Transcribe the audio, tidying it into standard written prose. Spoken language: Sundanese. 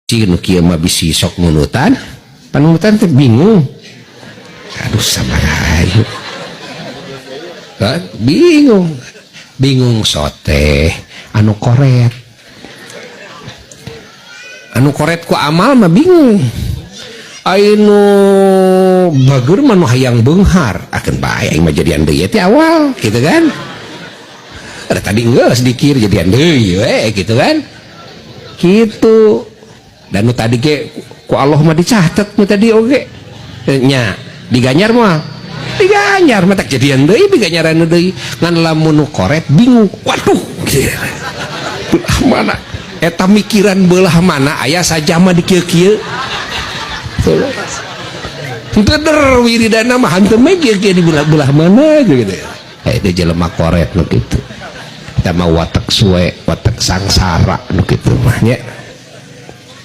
nu kieu mah bisi sok nunutan panunutan teh bingung aduh sabaraha kan bingung sote anu koret ku amal mah bingung anu bager mah nu hayang beunghar akeun bae aing mah jadian deui teh awal gitu kan ada tadi geus dikir jadian deui we gitu kan gitu dan nu tadi ge ku Allah mah dicatet nu tadi oge nya diganyar mah tak jadian deui diganyaran deui ngan lamun nu koret bingung waduh belah mana eta mikiran belah mana aya sajama di kieu-kieu teu der wiridana mah hanteu mah kieu-kieu di belah mana gitu eta jelema koret nu kitu eta mah watek suwe watek sangsara nu kitu mah nya